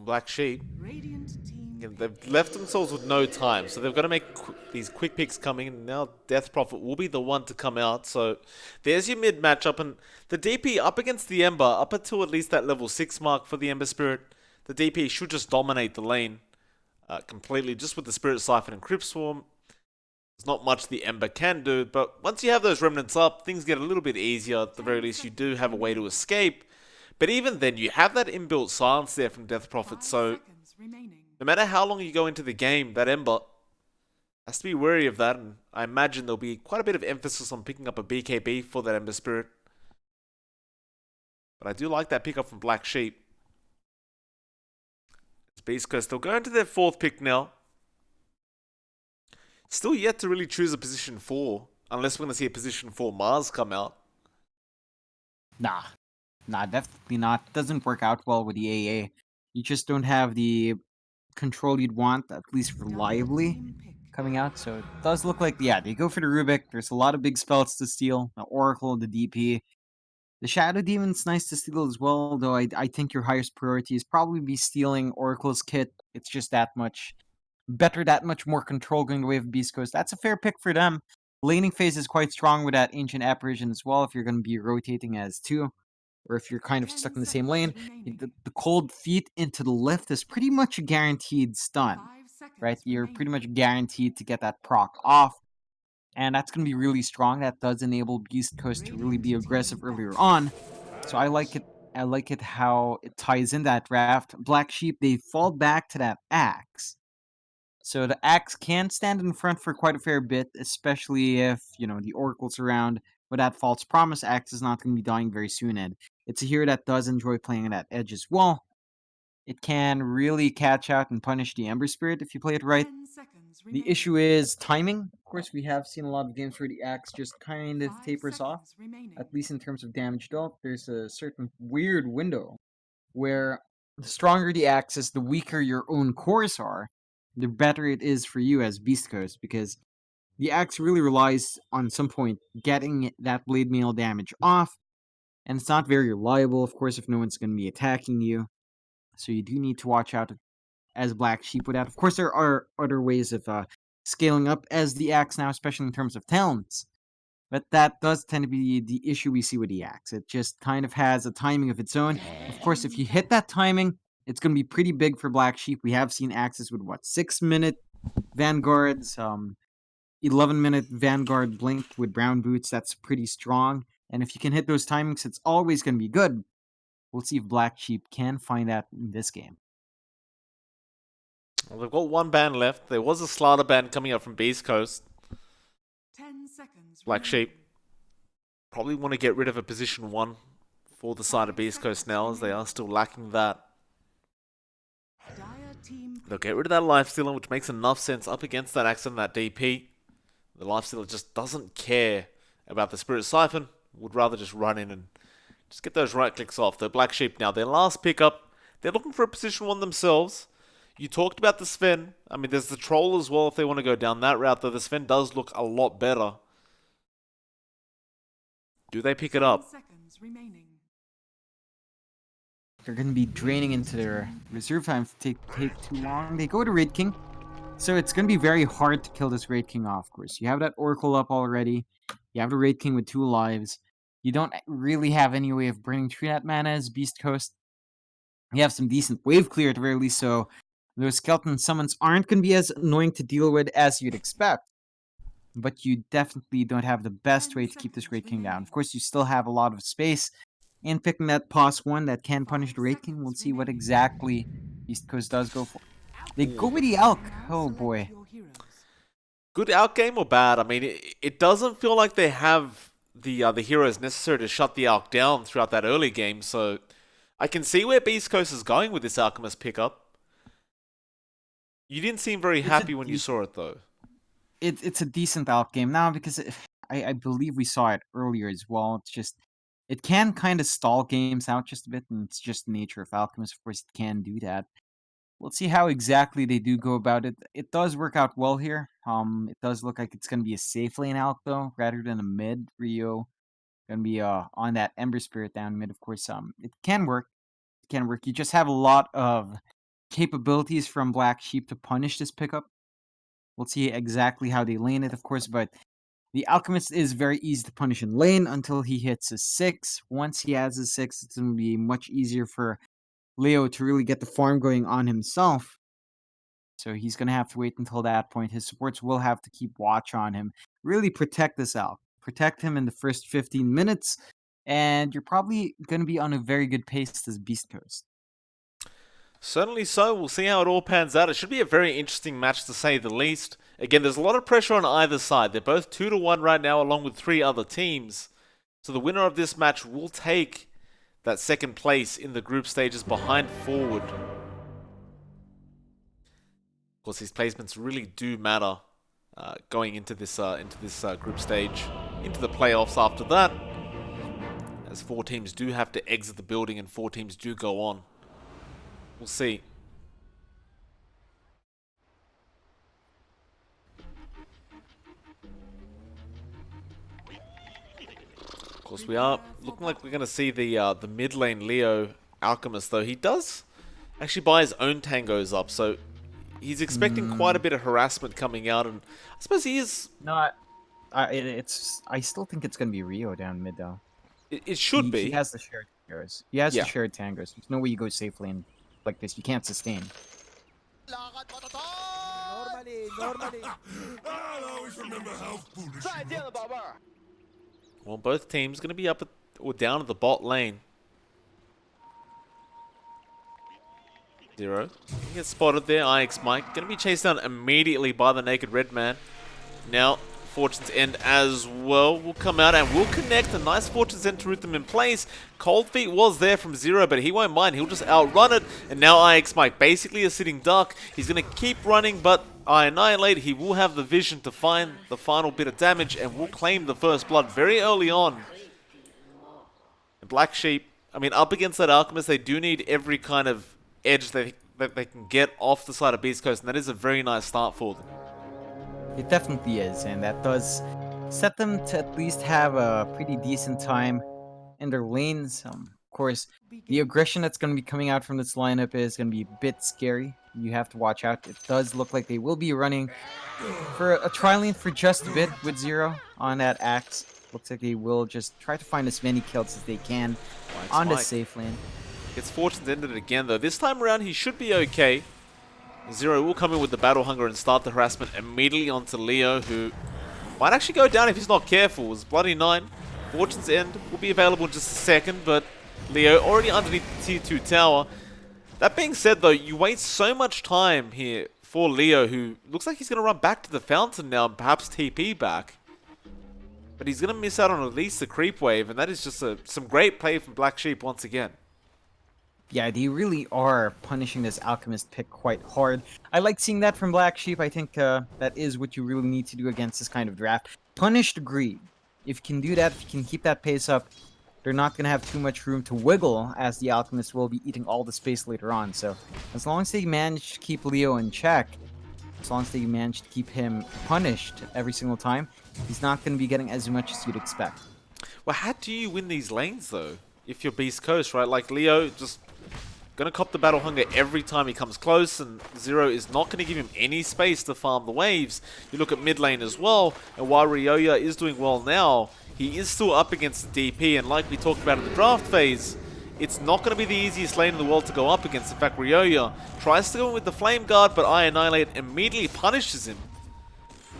Black Sheep. Radiant team Again, they've left themselves with no time, so they've got to make these quick picks coming. And now Death Prophet will be the one to come out. So there's your mid matchup, and the DP up against the Ember, up until at least that level 6 mark for the Ember Spirit. The DP should just dominate the lane completely, just with the Spirit Siphon and Crypt Swarm. There's not much the Ember can do, but once you have those remnants up, things get a little bit easier. At the very least, you do have a way to escape. But even then, you have that inbuilt silence there from Death Prophet, so no matter how long you go into the game, that Ember has to be wary of that, and I imagine there'll be quite a bit of emphasis on picking up a BKB for that Ember Spirit. But I do like that pickup from Black Sheep. It's Beast Coast. They'll go into their 4th pick now. Still yet to really choose a position 4, unless we're going to see a position 4 Mars come out. Nah, definitely not. Doesn't work out well with the AA. You just don't have the control you'd want, at least reliably, coming out. So it does look like, yeah, they go for the Rubik. There's a lot of big spells to steal. The Oracle, the DP. The Shadow Demon's nice to steal as well, though I think your highest priority is probably be stealing Oracle's kit. It's just that much better, that much more control going the way of Beast Coast. That's a fair pick for them. Laning phase is quite strong with that Ancient Apparition as well, if you're going to be rotating as 2. Or if you're kind of stuck in the same lane. The cold feet into the lift is pretty much a guaranteed stun, right? You're pretty much guaranteed to get that proc off. And that's going to be really strong. That does enable Beast Coast to really be aggressive earlier on. So I like it. I like it how it ties in that draft. Black Sheep, they fall back to that axe. So the axe can stand in front for quite a fair bit, especially if, the Oracle's around. But that False Promise axe is not going to be dying very soon, and it's a hero that does enjoy playing on that edge as well. It can really catch out and punish the Ember Spirit if you play it right. The issue is timing. Of course, we have seen a lot of games where the axe just kind of tapers off, at least in terms of damage dealt. There's a certain weird window where the stronger the axe is, the weaker your own cores are, the better it is for you as Beast Coast, because the axe really relies on some point getting that blade mail damage off, and it's not very reliable, of course, if no one's going to be attacking you. So you do need to watch out as Black Sheep with that. Of course, there are other ways of scaling up as the axe now, especially in terms of talents. But that does tend to be the issue we see with the axe. It just kind of has a timing of its own. Of course, if you hit that timing, it's going to be pretty big for Black Sheep. We have seen axes with, 6-minute Vanguards, 11-minute Vanguard Blink with Brown Boots. That's pretty strong. And if you can hit those timings, it's always going to be good. We'll see if Black Sheep can find that in this game. Well, they've got 1 ban left. There was a Slaughter ban coming up from Beast Coast. 10 seconds. Black Sheep probably want to get rid of a position 1 for the side of Beast Coast now, as they are still lacking that. They'll get rid of that Lifestealer, which makes enough sense up against that Axe and that DP. The Lifestealer just doesn't care about the Spirit Siphon, would rather just run in and just get those right clicks off. The Black Sheep now, their last pickup, they're looking for a position 1 themselves. You talked about the Sven. I mean, there's the Troll as well if they want to go down that route, though the Sven does look a lot better. Do they pick it up? They're going to be draining into their reserve time to take too long. They go to Raid King. So it's going to be very hard to kill this Raid King off, of course. You have that Oracle up already. You have the Raid King with 2 lives. You don't really have any way of burning through that mana as Beast Coast. You have some decent wave clear at the very least, so those skeleton summons aren't going to be as annoying to deal with as you'd expect. But you definitely don't have the best way to keep this Raid King down. Of course, you still have a lot of space. And picking that Pos 1 that can punish the Raid King, we'll see what exactly Beast Coast does go for. They go with the Elk. Oh boy. Good outgame or bad? I mean, it doesn't feel like they have the heroes necessary to shut the Elk down throughout that early game, so I can see where Beast Coast is going with this Alchemist pickup. You didn't seem very happy when you saw it, though. It's a decent Elk game now, because I believe we saw it earlier as well. It's just, it can kind of stall games out just a bit, and it's just the nature of Alchemist. Of course, it can do that. We'll see how exactly they do go about it. It does work out well here. It does look like it's going to be a safe lane out, though, rather than a mid. Rio going to be on that Ember Spirit down mid, of course. It can work. It can work. You just have a lot of capabilities from Black Sheep to punish this pickup. We'll see exactly how they lane it, of course, but the Alchemist is very easy to punish in lane until he hits a 6. Once he has a 6, it's going to be much easier for Leo to really get the farm going on himself. So he's going to have to wait until that point. His supports will have to keep watch on him. Really protect this Alch. Protect him in the first 15 minutes, and you're probably going to be on a very good pace as Beast Coast. Certainly so. We'll see how it all pans out. It should be a very interesting match to say the least. Again, there's a lot of pressure on either side. They're both 2-1 right now along with 3 other teams. So the winner of this match will take that second place in the group stages behind Forward. Of course, these placements really do matter going into this group stage, into the playoffs after that, as 4 teams do have to exit the building and 4 teams do go on. We'll see. Of course, we are looking like we're going to see the mid lane Leo Alchemist, though. He does actually buy his own tangos up, so he's expecting quite a bit of harassment coming out, and I suppose he is... No, I still think it's going to be Rio down mid, though. It should be. He has the shared tangos. He has the shared tangos. There's no way you go safely in like this. You can't sustain. Normally. I'll always remember how foolish you were. Well, both teams going to be up at, or down at the bot lane. Zero. He gets spotted there. IX Mike going to be chased down immediately by the Naked Red Man. Now, Fortune's End as well will come out and will connect. A nice Fortune's End to root them in place. Cold Feet was there from Zero, but he won't mind. He'll just outrun it. And now IX Mike basically a sitting duck. He's going to keep running, but I Annihilate. He will have the vision to find the final bit of damage and will claim the first blood very early on. And Black Sheep, I mean, up against that Alchemist, they do need every kind of edge that they can get off the side of Beast Coast, and that is a very nice start for them. It definitely is, and that does set them to at least have a pretty decent time in their lanes. Of course, the aggression that's going to be coming out from this lineup is going to be a bit scary. You have to watch out. It does look like they will be running for a tri-lane for just a bit with Zero on that Axe. Looks like they will just try to find as many kills as they can on the safe lane. Gets Fortune's Ended again, though. This time around, he should be okay. Zero will come in with the Battle Hunger and start the harassment immediately onto Leo, who might actually go down if he's not careful. It's Bloody 9. Fortune's End will be available in just a second, but Leo already underneath the tier 2 tower. That being said, though, you waste so much time here for Leo, who looks like he's going to run back to the fountain now and perhaps TP back. But he's going to miss out on at least the creep wave, and that is just some great play from Black Sheep once again. Yeah, they really are punishing this Alchemist pick quite hard. I like seeing that from Black Sheep. I think that is what you really need to do against this kind of draft. Punish the greed. If you can do that, if you can keep that pace up, they're not going to have too much room to wiggle, as the Alchemist will be eating all the space later on. So as long as they manage to keep Leo in check, as long as they manage to keep him punished every single time, he's not going to be getting as much as you'd expect. Well, how do you win these lanes, though, if you're Beast Coast, right? Like, Leo just gonna cop the Battle Hunger every time he comes close, and Zero is not gonna give him any space to farm the waves. You look at mid lane as well, and while Ryoya is doing well now, he is still up against the DP, and like we talked about in the draft phase, it's not gonna be the easiest lane in the world to go up against. In fact, Ryoya tries to go in with the Flame Guard, but I Annihilate immediately punishes him.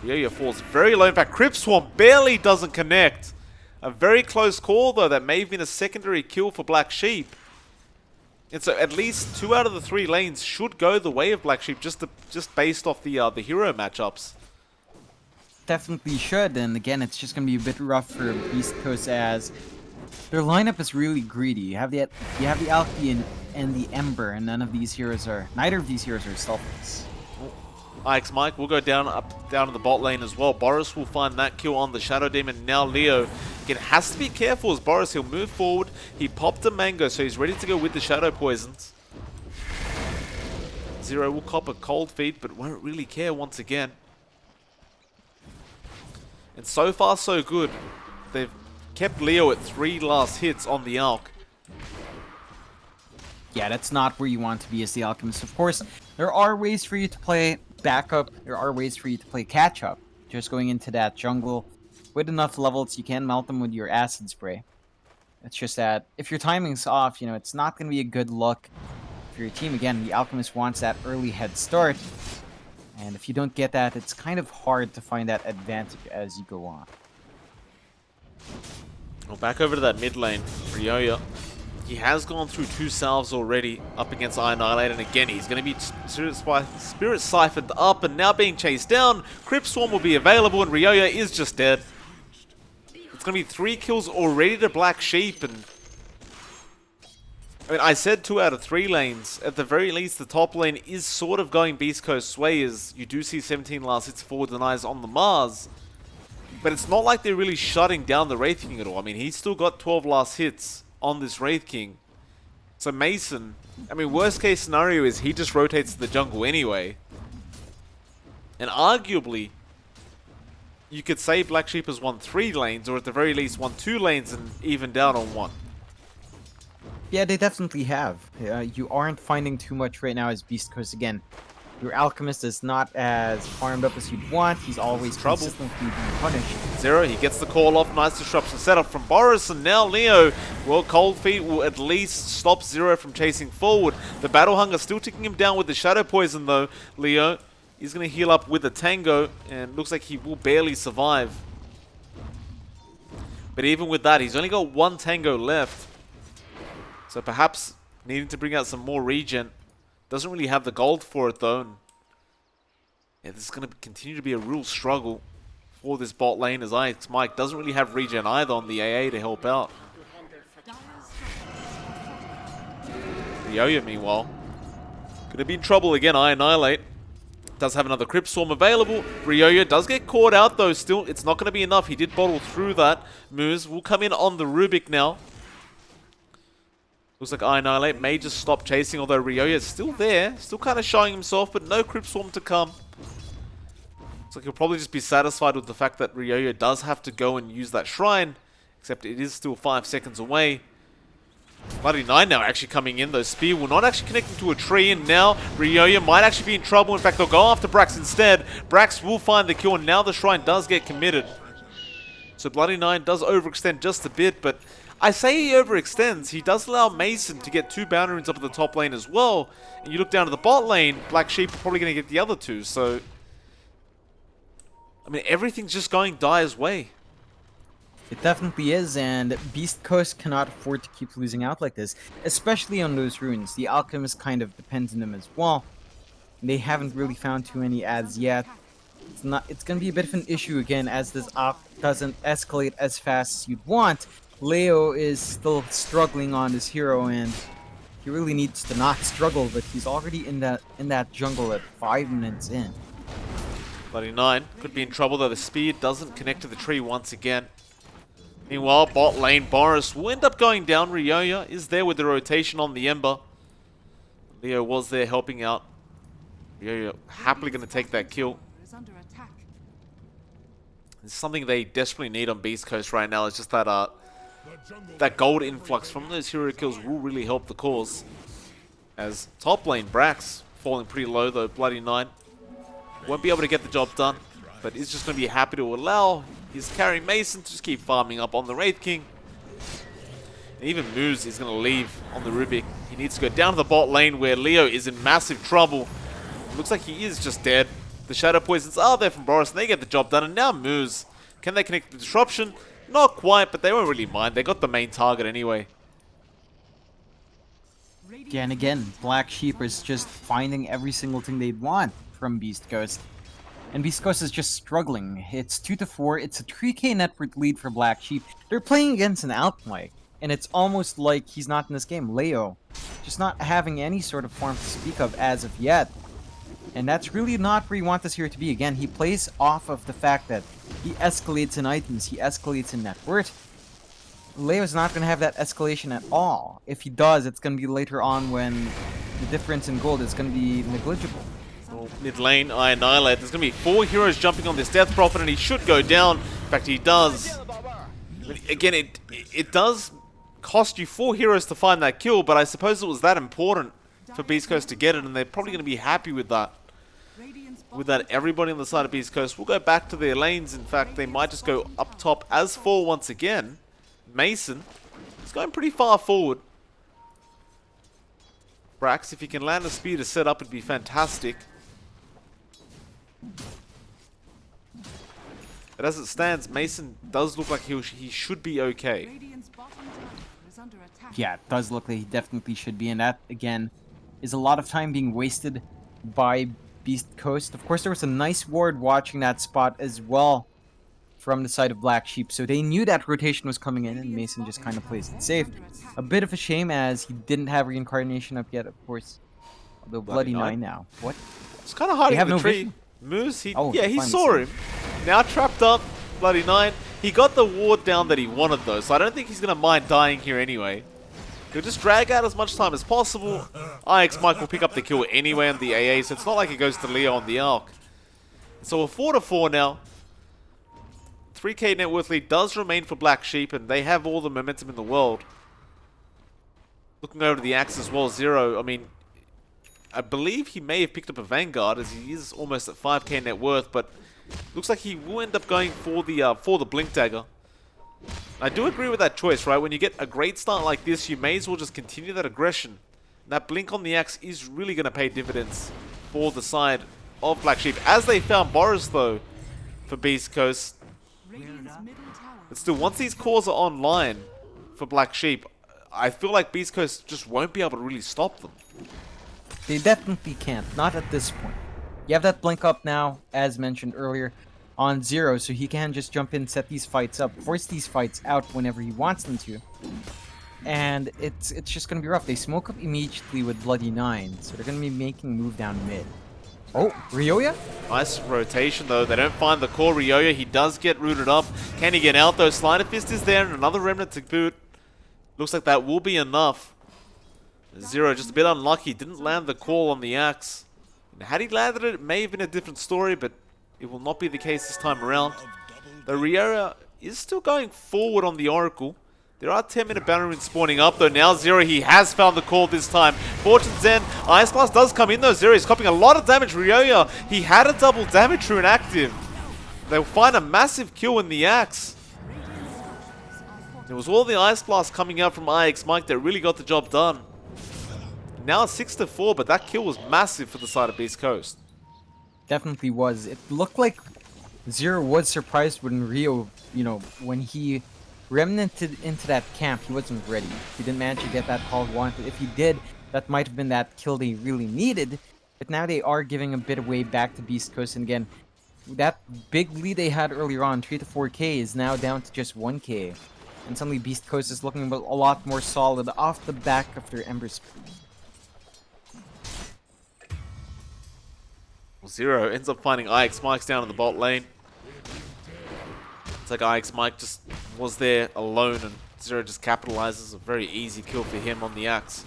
Ryoya falls very low. In fact, Crypt Swarm barely doesn't connect. A very close call, though. That may have been a secondary kill for Black Sheep. And so at least 2 out of the 3 lanes should go the way of Black Sheep, just based off the hero matchups. Definitely should, and again, it's just going to be a bit rough for Beast Coast as their lineup is really greedy. You have the Alki and the Ember, and neither of these heroes are selfless. IX Mike will go down to the bot lane as well. Boris will find that kill on the Shadow Demon. Now Leo again has to be careful as Boris. He'll move forward. He popped a mango, so he's ready to go with the Shadow Poisons. Zero will cop a Cold Feet, but won't really care once again. And so far, so good. They've kept Leo at 3 last hits on the Alk. Yeah, that's not where you want to be as the Alchemist. Of course, there are ways for you to play backup. There are ways for you to play catch-up. Just going into that jungle with enough levels, you can melt them with your acid spray. It's just that if your timing's off, it's not going to be a good look for your team. Again, the Alchemist wants that early head start. And if you don't get that, it's kind of hard to find that advantage as you go on. Well, back over to that mid lane, Ryoya. He has gone through 2 salves already up against Annihilate, and again, he's going to be Spirit Siphoned up and now being chased down. Crypt Swarm will be available, and Ryoya is just dead. It's going to be 3 kills already to Black Sheep, and I mean, I said 2 out of 3 lanes. At the very least, the top lane is sort of going Beast Coast sway, as you do see 17 last hits, 4 denies on the Mars. But it's not like they're really shutting down the Wraith King at all. I mean, he's still got 12 last hits on this Wraith King. So Mason, I mean, worst case scenario is he just rotates to the jungle anyway. And arguably, you could say Black Sheep has won 3 lanes, or at the very least won 2 lanes and even down on 1. Yeah, they definitely have. You aren't finding too much right now as Beast Coast again. Your Alchemist is not as farmed up as you'd want. He's always consistently being punished. Zero, he gets the call off. Nice disruption setup from Boris, and now Leo. Well, Cold Feet will at least stop Zero from chasing forward. The Battle Hunger still ticking him down with the Shadow Poison though. Leo is going to heal up with the Tango, and looks like he will barely survive. But even with that, he's only got 1 Tango left. So perhaps needing to bring out some more regen. Doesn't really have the gold for it though. And yeah, this is going to continue to be a real struggle for this bot lane, as Mike doesn't really have regen either on the AA to help out. Ryoya, meanwhile, going to be in trouble again. Annihilate does have another Crypt Swarm available. Ryoya does get caught out though. Still, it's not going to be enough. He did bottle through that. Moose will come in on the Rubik now. Looks like Annihilate may just stop chasing, although Ryoya is still there. Still kind of showing himself, but no Crypt Swarm to come. Looks like he'll probably just be satisfied with the fact that Ryoya does have to go and use that shrine. Except it is still 5 seconds away. Bloody 9 now actually coming in, though. Spear will not actually connect him to a tree, and now Ryoya might actually be in trouble. In fact, they'll go after Brax instead. Brax will find the kill, and now the shrine does get committed. So Bloody 9 does overextend just a bit, but I say he overextends. He does allow Mason to get 2 bounty runes up at the top lane as well. And you look down to the bot lane, Black Sheep are probably going to get the other 2. So, I mean, everything's just going Dire's way. It definitely is, and Beast Coast cannot afford to keep losing out like this, especially on those runes. The Alchemist kind of depends on them as well. They haven't really found too many as yet. It's going to be a bit of an issue again, as this op doesn't escalate as fast as you'd want. Leo is still struggling on this hero, and he really needs to not struggle, but he's already in that jungle at 5 minutes in. Bloody 9 could be in trouble, though the spear doesn't connect to the tree once again. Meanwhile, bot lane Boris will end up going down. Ryoya is there with the rotation on the Ember. Leo was there helping out. Ryoya happily going to take that kill. It's something they desperately need on Beast Coast right now. It's just that that gold influx from those hero kills will really help the cause. As top lane Brax falling pretty low though, Bloody 9 won't be able to get the job done, but is just going to be happy to allow his carry Mason to just keep farming up on the Wraith King. And even Moose is going to leave on the Rubik. He needs to go down to the bot lane where Leo is in massive trouble. Looks like he is just dead. The Shadow Poisons are there from Boris, and they get the job done. And now Moose. Can they connect the disruption? Not quite, but they won't really mind. They got the main target anyway. Yeah, and again, Black Sheep is just finding every single thing they'd want from Beast Coast. And Beast Coast is just struggling. It's 2-4. It's a 3k net worth lead for Black Sheep. They're playing against an Alchemist, and it's almost like he's not in this game. Leo, just not having any sort of form to speak of as of yet. And that's really not where you want this hero to be. Again, he plays off of the fact that he escalates in items, he escalates in net worth. Leo's not going to have that escalation at all. If he does, it's going to be later on when the difference in gold is going to be negligible. Well, mid lane, Annihilate. There's going to be 4 heroes jumping on this Death Prophet, and he should go down. In fact, he does. But again, it does cost you 4 heroes to find that kill, but I suppose it was that important for Beast Coast to get it, and they're probably going to be happy with that. With that, everybody on the side of Beast Coast will go back to their lanes. In fact, they might just go up top as 4 once again. Mason is going pretty far forward. Brax, if you can land a spear to set up, it'd be fantastic. But as it stands, Mason does look like he should be okay. Radiant's bottom tower is under attack. Yeah, it does look like he definitely should be, and that, again, is a lot of time being wasted by Beast Coast. Of course, there was a nice ward watching that spot as well from the side of Black Sheep, so they knew that rotation was coming in, and Mason just kind of plays it safe. A bit of a shame, as he didn't have Reincarnation up yet, of course. Although Bloody Nine now. What? It's kind of hiding have in the no tree. vision? Moose, he finally saw see him. Now trapped up, Bloody Nine. He got the ward down that he wanted though, so I don't think he's going to mind dying here anyway. He'll just drag out as much time as possible. IX Mike will pick up the kill anyway on the AA, so it's not like it goes to Leo on the Arc. So we're 4-4 now. 3k net worth lead does remain for Black Sheep, and they have all the momentum in the world. Looking over to the Axe as well, Zero, I mean, I believe he may have picked up a Vanguard, as he is almost at 5k net worth, but looks like he will end up going for the Blink Dagger. I do agree with that choice, right? When you get a great start like this, you may as well just continue that aggression. That Blink on the Axe is really going to pay dividends for the side of Black Sheep. As they found Boris, though, for Beast Coast. Radiant's middle tower. But still, once these cores are online for Black Sheep, I feel like Beast Coast just won't be able to really stop them. They definitely can't. Not at this point. You have that blink up now, as mentioned earlier, on Zero, so he can just jump in, set these fights up, force these fights out whenever he wants them to. And it's just going to be rough. They smoke up immediately with Bloody Nine, so they're going to be making move down mid. Oh, Ryoya? Nice rotation, though. They don't find the core Ryoya. He does get rooted up. Can he get out, though? Sleight of Fist is there, and another Remnant to boot. Looks like that will be enough. Zero just a bit unlucky. Didn't land the call on the Axe. And had he landed it, it may have been a different story, but it will not be the case this time around. The Ryoya is still going forward on the Oracle. There are 10-minute Bannermen spawning up, though. Now Zero, he has found the call this time. Fortune's End. Ice Blast does come in, though. Zero is copying a lot of damage. Ryoya, he had a double damage rune active. They'll find a massive kill in the Axe. It was all the Ice Blast coming out from IX Mike that really got the job done. Now it's 6-4, but that kill was massive for the side of Beast Coast. Definitely was. It looked like Zero was surprised when Rio, when he remnanted into that camp, he wasn't ready. He didn't manage to get that call he wanted. If he did, that might have been that kill they really needed. But now they are giving a bit of way back to Beast Coast, and again, that big lead they had earlier on, 3 to 4k, is now down to just 1k. And suddenly Beast Coast is looking a lot more solid off the back of their Ember Spree. Zero ends up finding IX Mike's down in the bot lane. It's like IX Mike just was there alone, and Zero just capitalizes. A very easy kill for him on the Axe.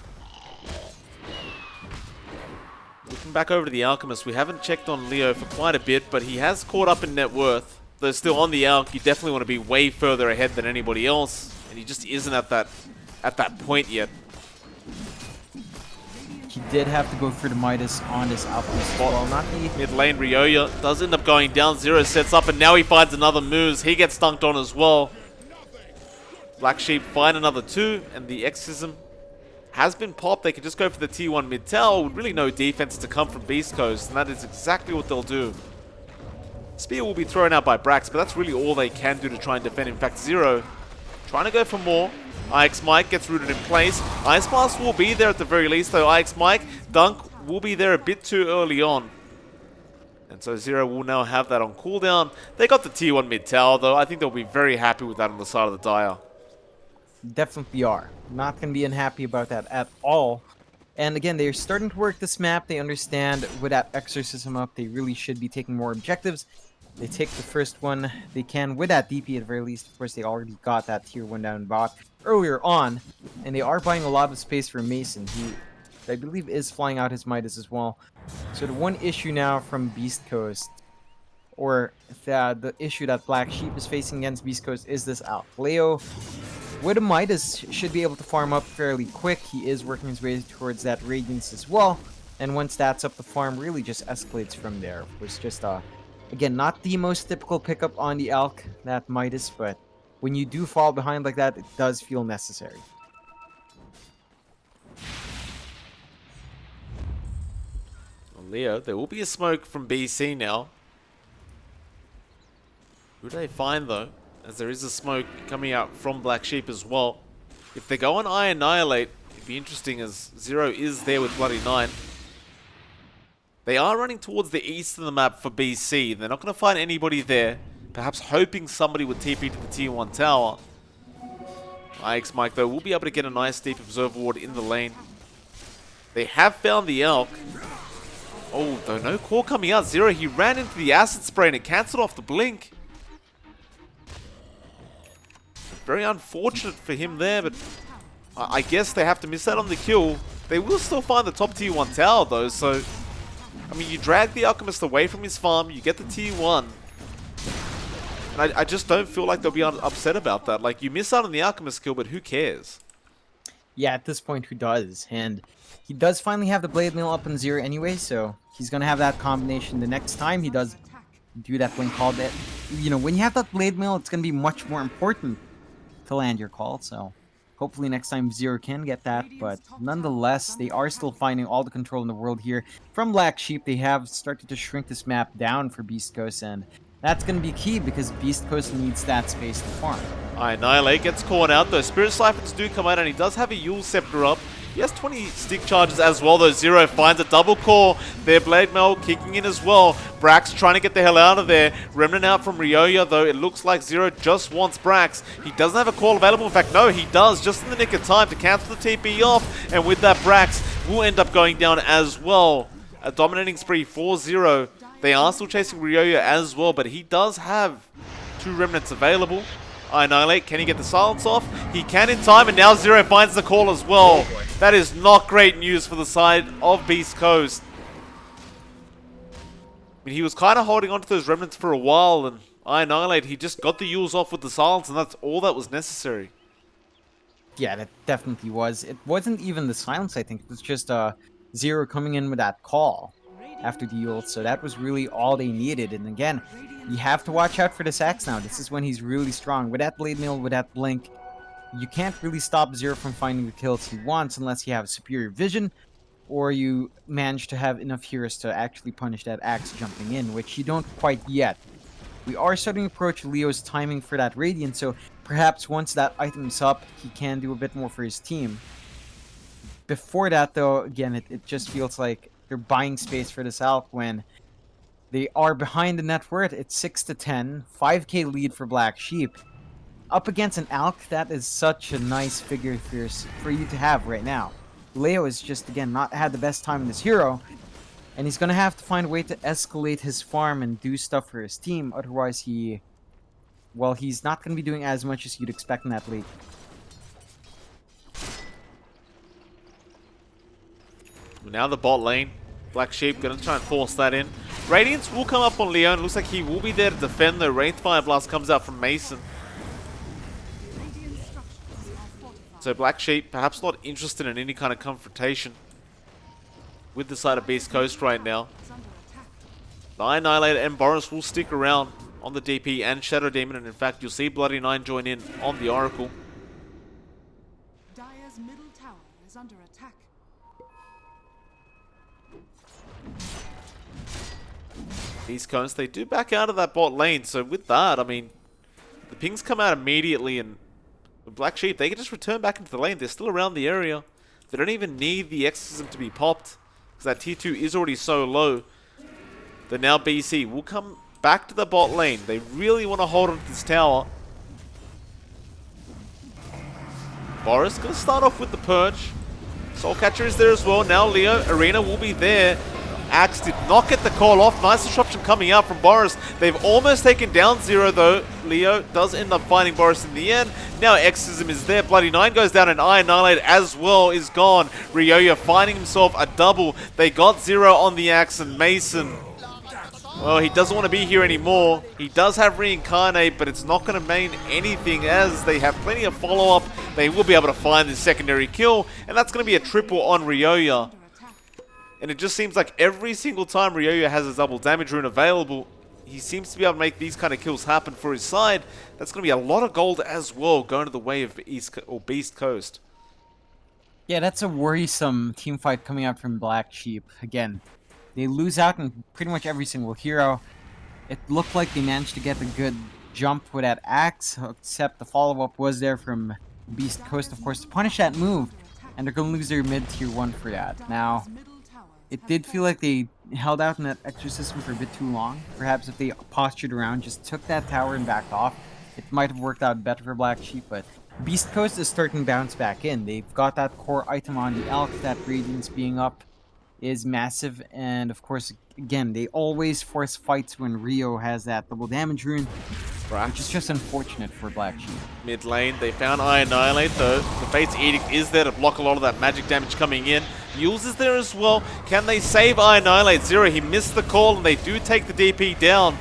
Looking back over to the Alchemist, we haven't checked on Leo for quite a bit, but he has caught up in net worth. Though still on the Alch, you definitely want to be way further ahead than anybody else, and he just isn't at that point yet. He did have to go for the Midas on this Alchemist. Well, not the... Mid lane, Ryoya does end up going down. Zero sets up, and now he finds another Moose. He gets dunked on as well. Black Sheep find another 2, and the Exorcism has been popped. They can just go for the T1 mid tower with really no defense to come from Beast Coast, and that is exactly what they'll do. Spear will be thrown out by Brax, but that's really all they can do to try and defend. In fact, Zero trying to go for more. IX Mike gets rooted in place. Ice Blast will be there at the very least, though. IX Mike, Dunk will be there a bit too early on. And so Zero will now have that on cooldown. They got the T1 mid tower, though. I think they'll be very happy with that on the side of the Dire. Definitely are. Not going to be unhappy about that at all. And again, they're starting to work this map. They understand with that Exorcism up, they really should be taking more objectives. They take the first one they can with that DP at the very least. Of course, they already got that tier 1 down bot earlier on. And they are buying a lot of space for Mason, who I believe is flying out his Midas as well. So the one issue now from Beast Coast, or the issue that Black Sheep is facing against Beast Coast, is this Alch. Leo with a Midas, should be able to farm up fairly quick. He is working his way towards that Radiance as well. And once that's up, the farm really just escalates from there. It was just, again, not the most typical pickup on the Elk, that Midas, but when you do fall behind like that, it does feel necessary. Well, Leo, there will be a smoke from BC now. Who do they find, though? As there is a smoke coming out from Black Sheep as well. If they go on I Annihilate, it'd be interesting as Zero is there with Bloody 9. They are running towards the east of the map for BC. They're not going to find anybody there. Perhaps hoping somebody would TP to the Tier 1 tower. IX Mike, though, will be able to get a nice deep observer ward in the lane. They have found the Elk. Oh, though, no core coming out. Zero, he ran into the acid spray and it cancelled off the blink. Very unfortunate for him there, but I guess they have to miss out on the kill. They will still find the top Tier 1 tower, though, so... I mean, you drag the Alchemist away from his farm, you get the Tier 1. And I just don't feel like they'll be upset about that. Like, you miss out on the Alchemist kill, but who cares? Yeah, at this point, who does? And he does finally have the Blade Mail up in Zero anyway, so he's going to have that combination the next time he does do that blink call. That, you know, when you have that Blade Mail, it's going to be much more important to land your call, so hopefully next time Zero can get that, but nonetheless, they are still finding all the control in the world here. From Black Sheep, they have started to shrink this map down for Beast Coast, and that's going to be key because Beast Coast needs that space to farm. Annihilate gets caught out, though. Spirit Siphons do come out, and he does have a Yule Scepter up. He has 20 stick charges as well, though. Zero finds a double core. Their Blade Mail kicking in as well. Brax trying to get the hell out of there. Remnant out from Ryoya, though. It looks like Zero just wants Brax. He doesn't have a call available. In fact, no, he does. Just in the nick of time to cancel the TP off. And with that, Brax will end up going down as well. A dominating spree for Zero. They are still chasing Ryoya as well, but he does have 2 Remnants available. Annihilate, can he get the silence off? He can in time, and now Zero finds the call as well. That is not great news for the side of Beast Coast. I mean, he was kind of holding on to those Remnants for a while, and Annihilate, he just got the Yules off with the silence, and that's all that was necessary. Yeah, that definitely was. It wasn't even the silence, I think. It was just Zero coming in with that call after the ult, so that was really all they needed. And again, you have to watch out for this axe now. This is when he's really strong. With that Blade Mail, with that blink, you can't really stop Zero from finding the kills he wants unless you have superior vision, or you manage to have enough heroes to actually punish that axe jumping in, which you don't quite yet. We are starting to approach Leo's timing for that Radiant, so perhaps once that item's up, he can do a bit more for his team. Before that, though, again, it just feels like they're buying space for this Alp when they are behind the net worth. It's 6-10, 5k lead for Black Sheep. Up against an Alk, that is such a nice figure for you to have right now. Leo is just, again, not had the best time in this hero, and he's going to have to find a way to escalate his farm and do stuff for his team, otherwise he's not going to be doing as much as you'd expect in that late. Now the bot lane. Black Sheep going to try and force that in. Radiance will come up on Leon. Looks like he will be there to defend, though. Wraithfire Blast comes out from Mason. So Black Sheep perhaps not interested in any kind of confrontation with the side of Beast Coast right now. The Annihilator and Boris will stick around on the DP and Shadow Demon, and in fact you'll see Bloody 9 join in on the Oracle. Dire's middle tower is under attack. East Coast, they do back out of that bot lane, so with that, I mean, the pings come out immediately, and the Black Sheep, they can just return back into the lane. They're still around the area. They don't even need the exorcism to be popped, because that tier 2 is already so low. That now BC will come back to the bot lane. They really want to hold on to this tower. Boris going to start off with the Purge. Soulcatcher is there as well. Now Leo, Arena will be there. Axe did not get the call off. Nice disruption coming out from Boris. They've almost taken down Zero, though. Leo does end up finding Boris in the end. Now Exorcism is there. Bloody 9 goes down, and Annihilate as well is gone. Ryoya finding himself a double. They got Zero on the Axe, and Mason Well, he doesn't want to be here anymore. He does have Reincarnate, but it's not going to mean anything as they have plenty of follow-up. They will be able to find the secondary kill, and that's going to be a triple on Ryoya. And it just seems like every single time Ryoya has a double damage rune available, he seems to be able to make these kind of kills happen for his side. That's going to be a lot of gold as well going to the way of Beast Coast. Yeah, that's a worrisome team fight coming out from Black Sheep. Again, they lose out on pretty much every single hero. It looked like they managed to get a good jump with that axe, except the follow-up was there from Beast Coast, of course, to punish that move. And they're going to lose their mid-tier 1 for that. Now, it did feel like they held out in that extra system for a bit too long. Perhaps if they postured around, just took that tower and backed off, it might have worked out better for Black Sheep, but Beast Coast is starting to bounce back in. They've got that core item on the Elk, that Radiance being up is massive, and of course, again, they always force fights when Rio has that double damage rune, which is just unfortunate for Black Sheep. Mid lane, they found I Annihilate though. The Fate's Edict is there to block a lot of that magic damage coming in. Yules is there as well. Can they save I Annihilate? Zero, he missed the call, and they do take the DP down.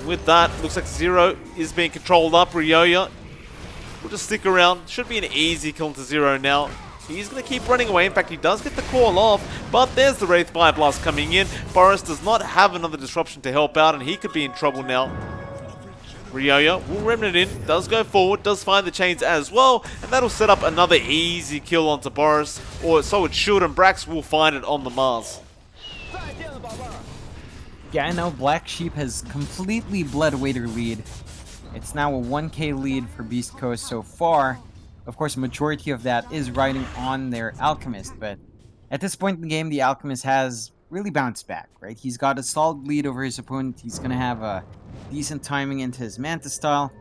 With that, looks like Zero is being controlled up. Ryoya will just stick around. Should be an easy kill to Zero now. He's going to keep running away. In fact, he does get the call off, but there's the Wraith Fire Blast coming in. Boris does not have another disruption to help out, and he could be in trouble now. Ryoya will Remnant in, does go forward, does find the chains as well, and that'll set up another easy kill onto Boris, or so it should, and Brax will find it on the Mars. Yeah, I know Black Sheep has completely bled away their lead. It's now a 1k lead for Beast Coast so far. Of course, a majority of that is riding on their Alchemist, but at this point in the game, the Alchemist has really bounced back, right? He's got a solid lead over his opponent. He's going to have a decent timing into his Manta style.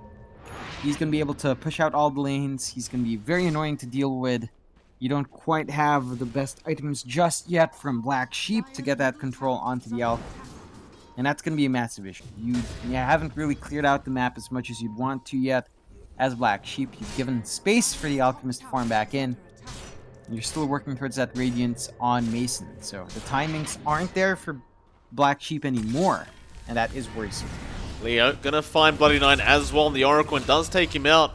He's going to be able to push out all the lanes. He's going to be very annoying to deal with. You don't quite have the best items just yet from Black Sheep to get that control onto the Elk. And that's going to be a massive issue. You haven't really cleared out the map as much as you'd want to yet. As Black Sheep, you've given space for the Alchemist to farm back in. You're still working towards that Radiance on Mason. So the timings aren't there for Black Sheep anymore. And that is worrisome. Leo gonna find Bloody Nine as well, and the Oracle and does take him out.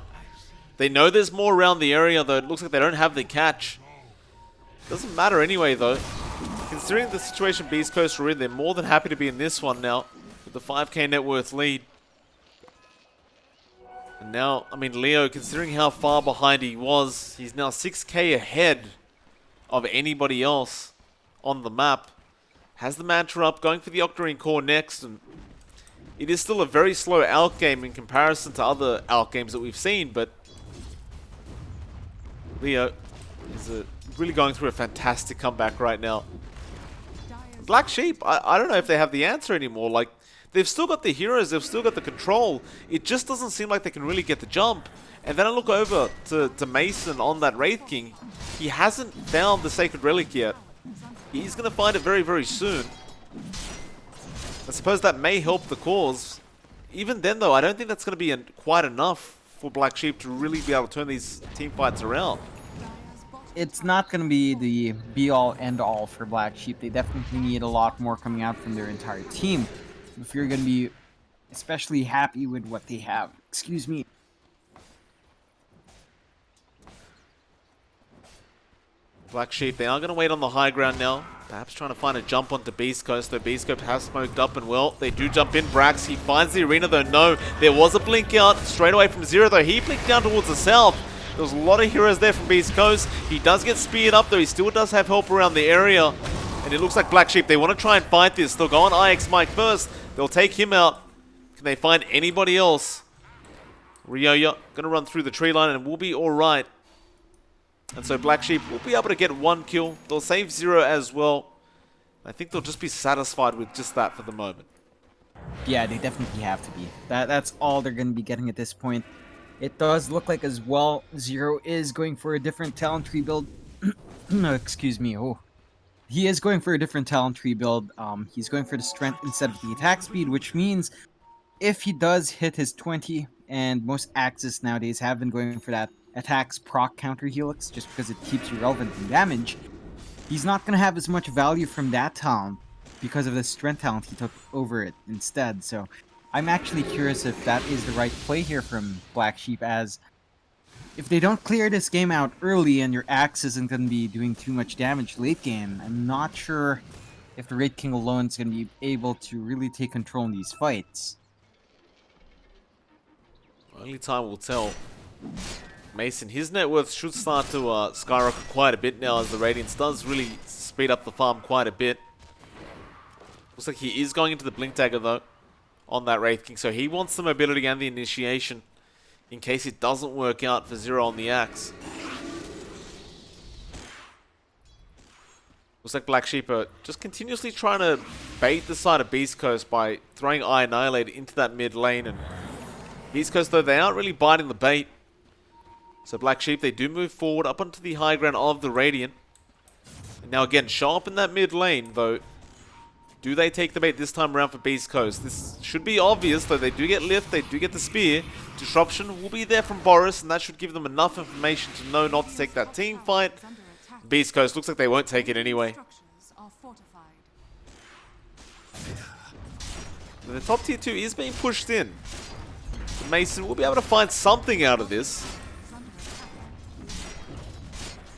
They know there's more around the area, though. It looks like they don't have the catch. Doesn't matter anyway, though. Considering the situation Beast Coast are in, they're more than happy to be in this one now with the 5k net worth lead. And now, I mean, Leo, considering how far behind he was, he's now 6k ahead of anybody else on the map. Has the Mantra up, going for the Octarine Core next, and it is still a very slow out game in comparison to other out games that we've seen, but Leo is really going through a fantastic comeback right now. Black Sheep, I don't know if they have the answer anymore. Like, they've still got the heroes, they've still got the control. It just doesn't seem like they can really get the jump. And then I look over to Mason on that Wraith King. He hasn't found the Sacred Relic yet. He's going to find it very, very soon. I suppose that may help the cause. Even then, though, I don't think that's going to be quite enough for Black Sheep to really be able to turn these team fights around. It's not going to be the be-all, end-all for Black Sheep. They definitely need a lot more coming out from their entire team if you're going to be especially happy with what they have. Excuse me. Black Sheep, they are going to wait on the high ground now. Perhaps trying to find a jump onto Beast Coast, though Beast Coast has smoked up, and well, they do jump in. Brax, he finds the arena, though. No, there was a blink out straight away from Zero, though. He blinked down towards the south. There was a lot of heroes there from Beast Coast. He does get speared up, though. He still does have help around the area. And it looks like Black Sheep, they want to try and fight this. They'll go on IX Mike first. They'll take him out. Can they find anybody else? Ryoya going to run through the tree line, and we'll be alright. And so Black Sheep will be able to get one kill. They'll save Zero as well. I think they'll just be satisfied with just that for the moment. Yeah, they definitely have to be. That's all they're going to be getting at this point. It does look like as well, Zero is going for a different talent tree build. No, excuse me. Oh, he is going for a different talent tree build. He's going for the strength instead of the attack speed, which means if he does hit his 20, and most axes nowadays have been going for that attacks proc counter helix, just because it keeps you relevant in damage, he's not going to have as much value from that talent because of the strength talent, he took over it instead. So I'm actually curious if that is the right play here from Black Sheep, as if they don't clear this game out early and your axe isn't going to be doing too much damage late game, I'm not sure if the Raid King alone is going to be able to really take control in these fights. Only time will tell. Mason, his net worth should start to skyrocket quite a bit now, as the Radiance does really speed up the farm quite a bit. Looks like he is going into the Blink Dagger though on that Wraith King, so he wants the mobility and the initiation in case it doesn't work out for Zero on the axe. Looks like Black Sheep are just continuously trying to bait the side of Beast Coast by throwing Eye Annihilate into that mid lane, and Beast Coast though, they aren't really biting the bait. So Black Sheep, they do move forward up onto the high ground of the Radiant. And now again, show up in that mid lane though. Do they take the bait this time around for Beast Coast? This should be obvious, though. They do get lift, they do get the spear. Disruption will be there from Boris, and that should give them enough information to know not to take that team fight. Beast Coast looks like they won't take it anyway. The top tier 2 is being pushed in. Mason will be able to find something out of this.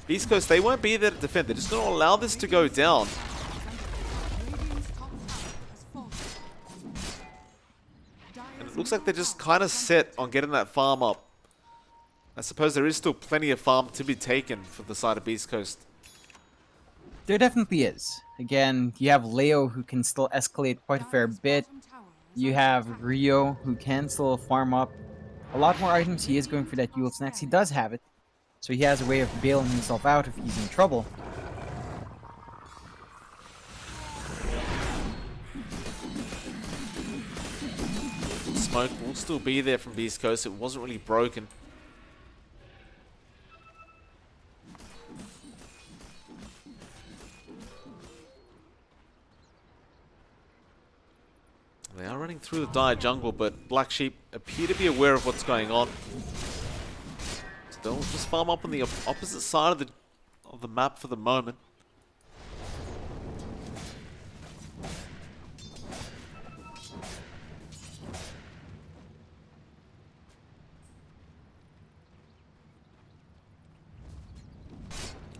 Beast Coast, they won't be there to defend. They're just going to allow this to go down. And it looks like they're just kind of set on getting that farm up. I suppose there is still plenty of farm to be taken for the side of Beast Coast. There definitely is. Again, you have Leo, who can still escalate quite a fair bit. You have Rio, who can still farm up a lot more items. He is going for that Yule Snacks. He does have it, so he has a way of bailing himself out if he's in trouble. Smoke will still be there from Beast Coast. It wasn't really broken. They are running through the dire jungle, but Black Sheep appear to be aware of what's going on. So they'll just farm up on the opposite side of the map for the moment.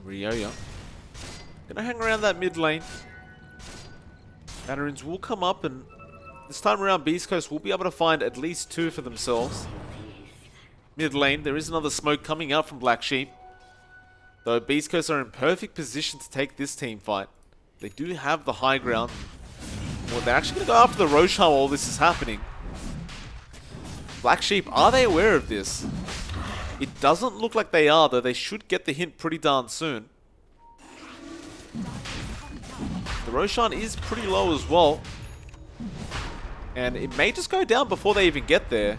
Ryoya gonna hang around that mid lane. Mandarins will come up, and this time around Beast Coast will be able to find at least 2 for themselves. Mid lane, there is another smoke coming out from Black Sheep. Though Beast Coast are in perfect position to take this team fight. They do have the high ground. Well, they're actually going to go after the Roshan while all this is happening. Black Sheep, are they aware of this? It doesn't look like they are, though they should get the hint pretty darn soon. The Roshan is pretty low as well. And it may just go down before they even get there.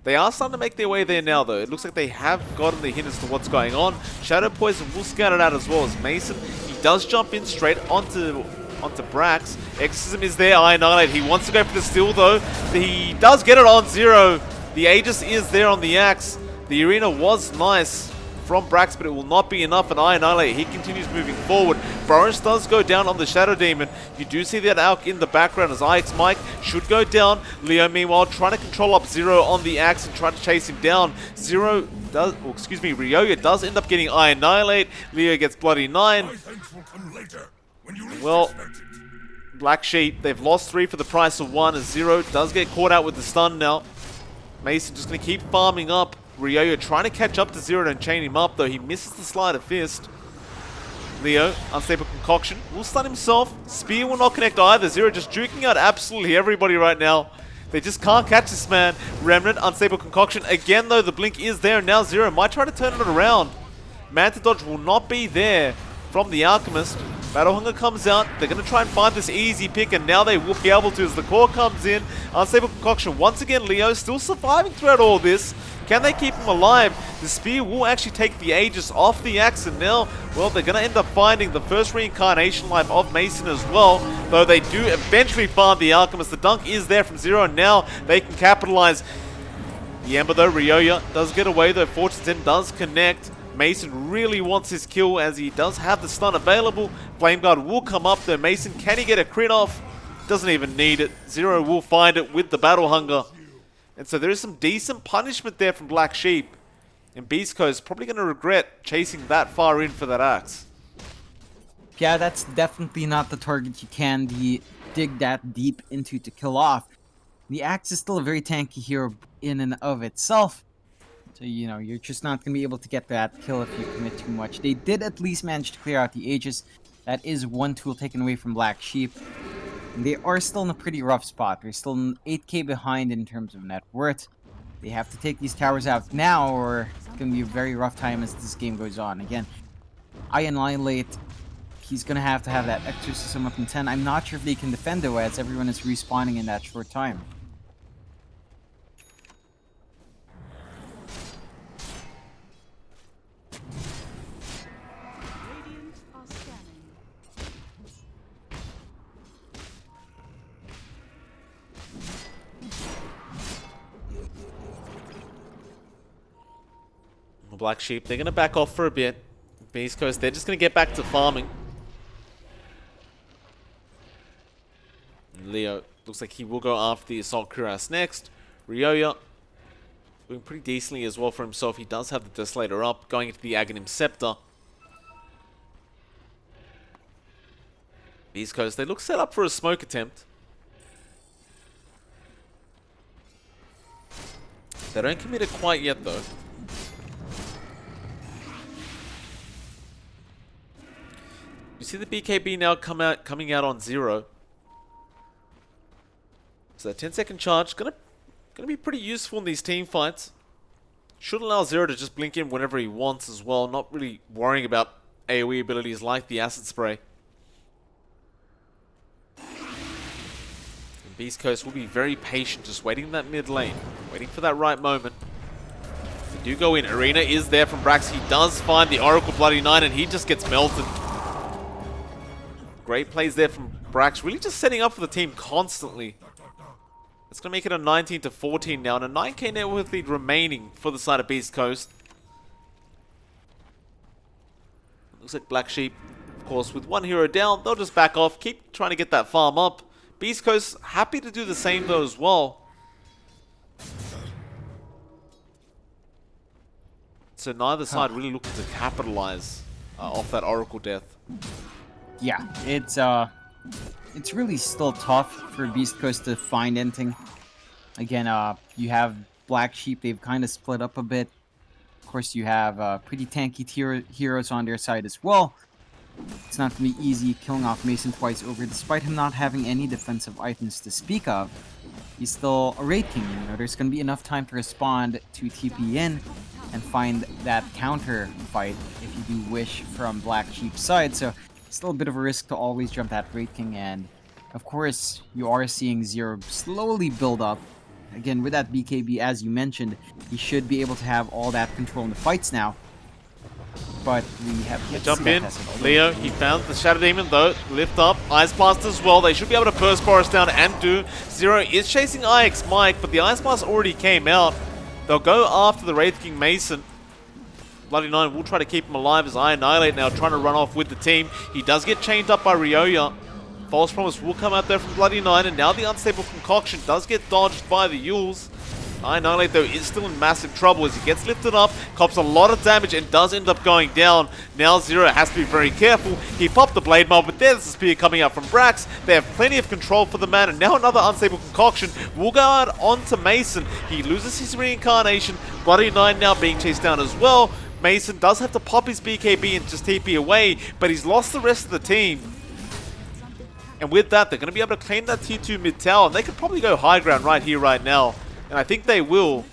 They are starting to make their way there now, though. It looks like they have gotten the hint as to what's going on. Shadow Poison will scout it out as well as Mason. He does jump in straight onto Brax. Exorcism is there. Eye Annihilate. He wants to go for the steal, though. He does get it on Zero. The Aegis is there on the axe. The arena was nice from Brax, but it will not be enough. And Eye Annihilate, he continues moving forward. Boris does go down on the Shadow Demon. You do see that out in the background as IX Mike should go down. Leo, meanwhile, trying to control up Zero on the axe and try to chase him down. Zero does, or excuse me, Ryoya does end up getting Eye Annihilate. Leo gets Bloody 9. Well, Black Sheep, they've lost 3 for the price of 1 as Zero does get caught out with the stun now. Mason just going to keep farming up. Ryoya trying to catch up to Zero and chain him up, though he misses the Sleight of Fist. Leo, Unstable Concoction, will stun himself. Spear will not connect either. Zero just juking out absolutely everybody right now. They just can't catch this man. Remnant, Unstable Concoction. Again, though, the blink is there. Now Zero might try to turn it around. Manta Dodge will not be there from the Alchemist. Battle Hunger comes out. They're going to try and find this easy pick, and now they will be able to as the core comes in. Unstable Concoction. Once again, Leo still surviving throughout all this. Can they keep him alive? The spear will actually take the Aegis off the axe, and now, well, they're going to end up finding the first reincarnation life of Mason as well, though they do eventually find the Alchemist. The dunk is there from Zero, and now they can capitalize. The Ember, though, Ryoya does get away, though Fortune's End does connect. Mason really wants his kill as he does have the stun available. Flame Guard will come up, though. Mason, can he get a crit off? Doesn't even need it. Zero will find it with the Battle Hunger. And so there is some decent punishment there from Black Sheep. And Beast Coast probably going to regret chasing that far in for that axe. Yeah, that's definitely not the target you can dig that deep into to kill off. The axe is still a very tanky hero in and of itself. So, you know, you're just not going to be able to get that kill if you commit too much. They did at least manage to clear out the Aegis. That is one tool taken away from Black Sheep. And they are still in a pretty rough spot. They're still 8k behind in terms of net worth. They have to take these towers out now, or it's going to be a very rough time as this game goes on. Again, I Annihilate, he's going to have that exorcism up in 10. I'm not sure if they can defend though, as everyone is respawning in that short time. Radiant are scanning. Black Sheep, they're going to back off for a bit. Beast Coast, they're just going to get back to farming. And Leo, looks like he will go after the Assault Cuirass next. Ryoya, doing pretty decently as well for himself. He does have the Desolator up, going into the Aghanim Scepter. Beast Coast, they look set up for a smoke attempt. They don't commit it quite yet though. You see the BKB now coming out on 0. So that 10-second charge gonna be pretty useful in these team fights. Should allow 0 to just blink in whenever he wants as well, not really worrying about AoE abilities like the Acid Spray. And Beast Coast will be very patient, just waiting in that mid lane, waiting for that right moment. They do go in. Arena is there from Brax. He does find the Oracle Bloody Nine and he just gets melted. Great plays there from Brax, really just setting up for the team constantly. It's going to make it a 19-14 now, and a 9k net worth lead remaining for the side of Beast Coast. Looks like Black Sheep, of course, with one hero down, they'll just back off, keep trying to get that farm up. Beast Coast happy to do the same though as well. So neither side really looking to capitalize off that Oracle death. Yeah, it's really still tough for Beast Coast to find anything. Again, you have Black Sheep, they've kind of split up a bit. Of course, you have pretty tanky heroes on their side as well. It's not going to be easy killing off Mason twice over, despite him not having any defensive items to speak of. He's still a Raid King, you know, there's going to be enough time to respond to TP in and find that counter fight, if you do wish, from Black Sheep's side. So still a bit of a risk to always jump that Raid King, and of course you are seeing Zero slowly build up. Again, with that BKB, as you mentioned, he should be able to have all that control in the fights now. But we have yet to see that tested. Leo, he found the Shadow Demon though. Lift up, Ice Blast as well. They should be able to burst Boris down and do. Zero is chasing IX Mike, but the Ice Blast already came out. They'll go after the Wraith King Mason. Bloody Nine will try to keep him alive as I Annihilate now, trying to run off with the team. He does get chained up by Ryoya. False Promise will come out there from Bloody Nine, and now the Unstable Concoction does get dodged by the Yules. I Annihilate though is still in massive trouble as he gets lifted up, cops a lot of damage and does end up going down. Now Zero has to be very careful. He popped the Blade Mob, but there's the spear coming out from Brax. They have plenty of control for the man, and now another Unstable Concoction will go out onto Mason. He loses his reincarnation. Bloody Nine now being chased down as well. Mason does have to pop his BKB and just TP away, but he's lost the rest of the team. And with that, they're going to be able to claim that T2 mid tower, and they could probably go high ground right here, right now. And I think they will.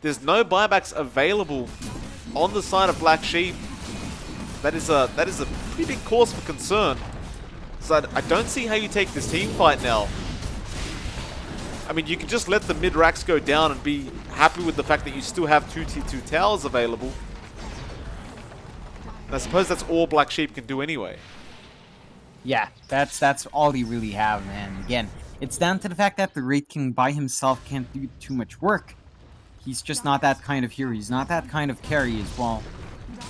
There's no buybacks available on the side of Black Sheep. That is a pretty big cause for concern. So I don't see how you take this team fight now. I mean, you can just let the mid racks go down and be happy with the fact that you still have two T2 towers available. And I suppose that's all Black Sheep can do anyway. Yeah, that's all you really have, man. Again, it's down to the fact that the Raid King by himself can't do too much work. He's just not that kind of hero. He's not that kind of carry as well.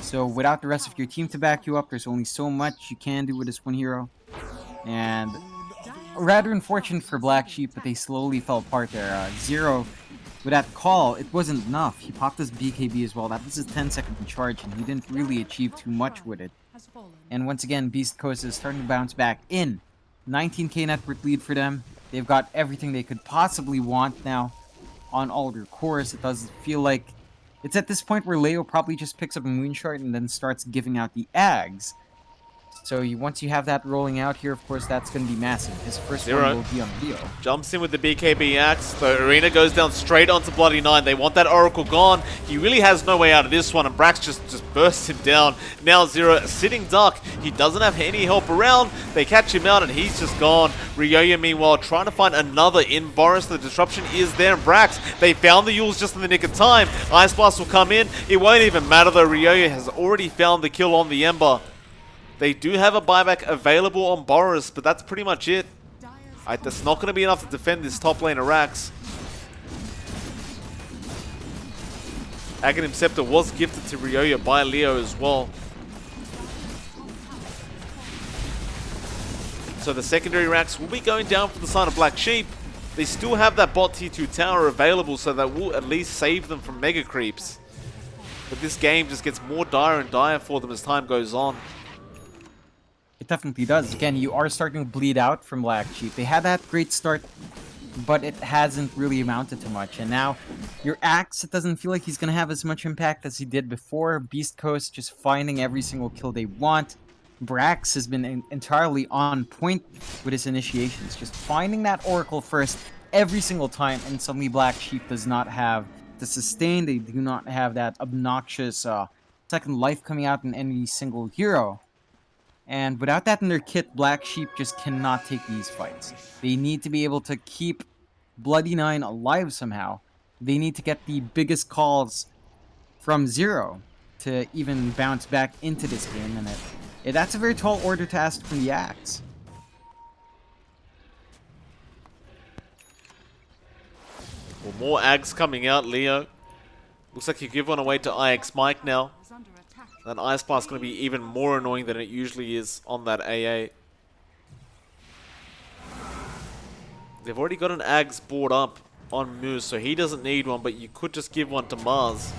So without the rest of your team to back you up, there's only so much you can do with this one hero. And rather unfortunate for Black Sheep, but they slowly fell apart there. Zero, with that call, it wasn't enough. He popped his BKB as well. That was his 10-second charge, and he didn't really achieve too much with it. And once again, Beast Coast is starting to bounce back in. 19k net worth lead for them. They've got everything they could possibly want now on all their cores. It does feel like it's at this point where Leo probably just picks up a Moonshard and then starts giving out the Ags. So once you have that rolling out here, of course, that's going to be massive. His first one will be on Leo. Jumps in with the BKB axe. The arena goes down straight onto Bloody 9. They want that Oracle gone. He really has no way out of this one, and Brax just bursts him down. Now Zero, a sitting duck. He doesn't have any help around. They catch him out, and he's just gone. Ryoya, meanwhile, trying to find another in Boris. The disruption is there, and Brax, they found the Yules just in the nick of time. Ice Blast will come in. It won't even matter, though. Ryoya has already found the kill on the Ember. They do have a buyback available on Boris, but that's pretty much it. That's not going to be enough to defend this top lane of Rax. Aghanim Scepter was gifted to Ryoya by Leo as well. So the secondary Rax will be going down for the side of Black Sheep. They still have that bot T2 tower available, so that will at least save them from mega creeps. But this game just gets more dire and dire for them as time goes on. It definitely does. Again, you are starting to bleed out from Black Sheep. They had that great start, but it hasn't really amounted to much. And now, your Axe, it doesn't feel like he's going to have as much impact as he did before. Beast Coast just finding every single kill they want. Brax has been entirely on point with his initiations. Just finding that Oracle first every single time, and suddenly Black Sheep does not have the sustain. They do not have that obnoxious second life coming out in any single hero. And without that in their kit, Black Sheep just cannot take these fights. They need to be able to keep Bloody 9 alive somehow. They need to get the biggest calls from Zero to even bounce back into this game. And that's a very tall order to ask from the Axe. Well, more Ags coming out, Leo. Looks like you give one away to IX Mike now. That Ice Blast is going to be even more annoying than it usually is on that AA. They've already got an Ags board up on Moose, so he doesn't need one, but you could just give one to Mars.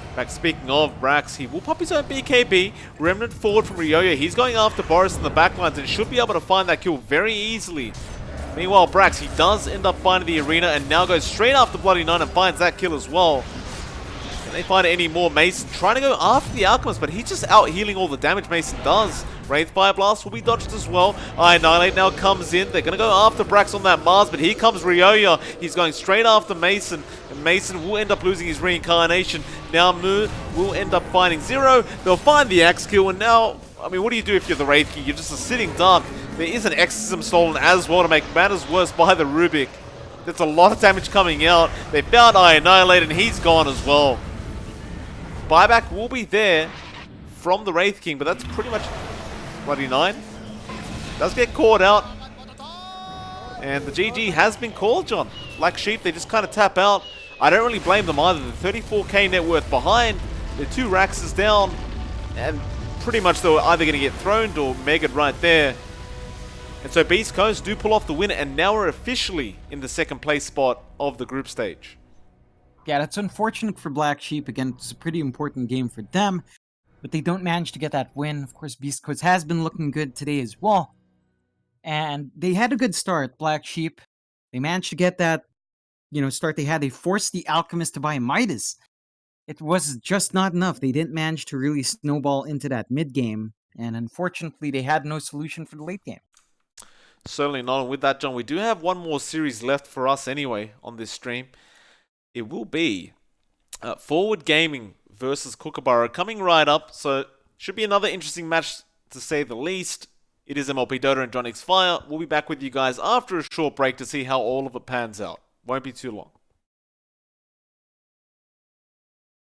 In fact, speaking of Brax, he will pop his own BKB. Remnant forward from Ryoya. He's going after Boris in the backlines and should be able to find that kill very easily. Meanwhile, Brax, he does end up finding the arena and now goes straight after Bloody 9 and finds that kill as well. Can they find any more? Mason trying to go after the Alchemist, but he's just out healing all the damage Mason does. Wraith Fire Blast will be dodged as well. Annihilate now comes in. They're going to go after Brax on that Mars, but here comes Ryoya. He's going straight after Mason, and Mason will end up losing his reincarnation. Now Mu will end up finding Zero. They'll find the Axe kill, and now, I mean, what do you do if you're the Wraith King? You're just a sitting duck. There is an Exorcism stolen as well to make matters worse by the Rubik. There's a lot of damage coming out. They found Annihilate, and he's gone as well. Buyback will be there from the Wraith King, but that's pretty much Bloody 9. Does get caught out. And the GG has been called, John. Black Sheep, they just kind of tap out. I don't really blame them either. The 34k net worth behind. They're 2 Raxes down. And pretty much they were either going to get throned or megaed right there. And so Beast Coast do pull off the win, and now we're officially in the second place spot of the group stage. Yeah, that's unfortunate for Black Sheep. Again, it's a pretty important game for them, but they don't manage to get that win. Of course, Beast Coast has been looking good today as well. And they had a good start, Black Sheep. They managed to get that, start they had. They forced the Alchemist to buy Midas. It was just not enough. They didn't manage to really snowball into that mid game. And unfortunately, they had no solution for the late game. Certainly not. And with that, John, we do have one more series left for us anyway on this stream. It will be Forward Gaming versus Kookaburra coming right up. So should be another interesting match to say the least. It is MLPDotA and johnxfire. We'll be back with you guys after a short break to see how all of it pans out. Won't be too long.